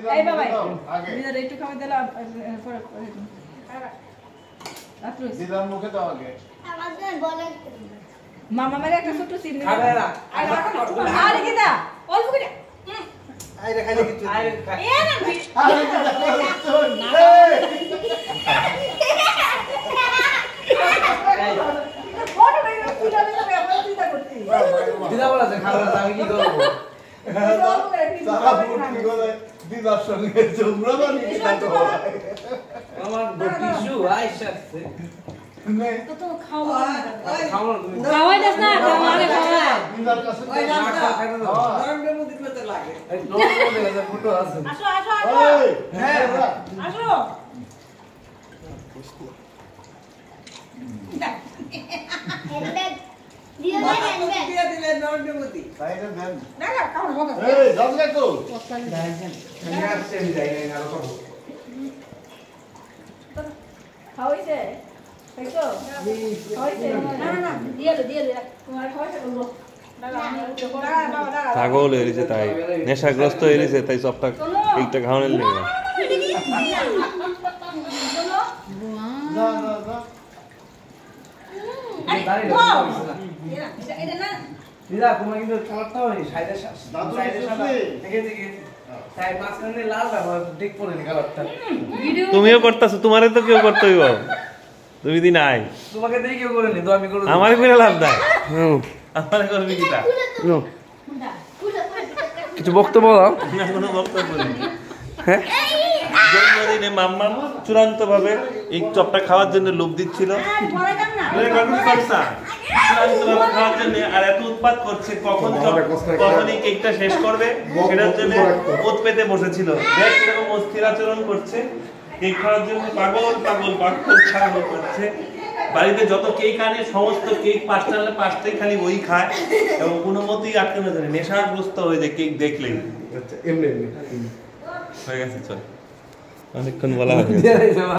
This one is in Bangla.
এই বাবা বিনা একটু খাওয়া দিলা পরে আত্রুস দিদার মুখে দাও আগে আমাদের বলে মামা মেরে একটা ছোট সিন নিয়ে খাবে না আরে কি দা অল্প করে আইরে খাইলে কিছু আইরে খাই এ না আরে দিদা বলা যে খাবে না আমি কি করব সারা ফুট কি করে দিদার সঙ্গে জমরা বানিয়ে খাইতে হয় আমার বটিশু আইসাছে নে তো খাওয়া খাওয়া তুমি খাওয়াই দাস না খাওয়ারে খাওয়া দিদার কাছে ওই না খাইতে দাও গরমের মধ্যে দিতে লাগে এই নরমের মধ্যে ফুটো আছে আসো আসো আসো ওই হ্যাঁ আসো হ্যান্ডব্যাগ দিয়ে দেন হ্যান্ডব্যাগ দিয়ে দিলে নরমের মধ্যে তাইলে দেন না না কাউর হবে এই যাবে তো আমি আসছে আমি যাই না আরো খাবো খাওয়াইছে তাইতো খাওয়াইছে না না দিয়ে দে তোমার খাওয়াইছে বলবো পাগল হয়ে গেছে তাই নেশাগ্রস্ত হয়ে গেছে তাই সবটা একটা খাওয়ানোর লেগে না না না দিদা তোমার কিন্তু কালারটা হয় সাইডে দাদু সাইডে সাদা দেখে দেখে দেখে সাইড মাঝখানে লাল দেখো ঠিক পড়ে নি কালারটা তুমিও করতেছো তোমারে তো কেউ করতে হইব তুমি দিন আই তোমাকে দেখে কেউ করে নি তো আমি করে আমার করে লাভ নাই আমার করবি কিটা কিছু বক্তব্য দাও না কোনো বক্তব্য নেই হ্যাঁ জন্মদিনে মাম্মা চূড়ান্ত ভাবে এই চপটা খাওয়ার জন্য লোভ দিচ্ছিল খাওয়ার জন্য আর এত উৎপাত করছে কখন কখনই কেকটা শেষ করবে সেটার জন্য ওত পেতে বসেছিল দেখ কিরকম অস্থির আচরণ করছে কেক খাওয়ার জন্য পাগল পাগল পাগল ছাগল করছে বাড়িতে যত কেক আনে সমস্ত কেক পাঁচটা আনলে পাঁচটাই খালি ওই খায় এবং কোনো মতেই আটকানো যায় নেশাগ্রস্ত হয়ে যায় কেক দেখলেই আচ্ছা এমনি হয়ে গেছে চল অনেকক্ষণ বলা হয়ে গেছে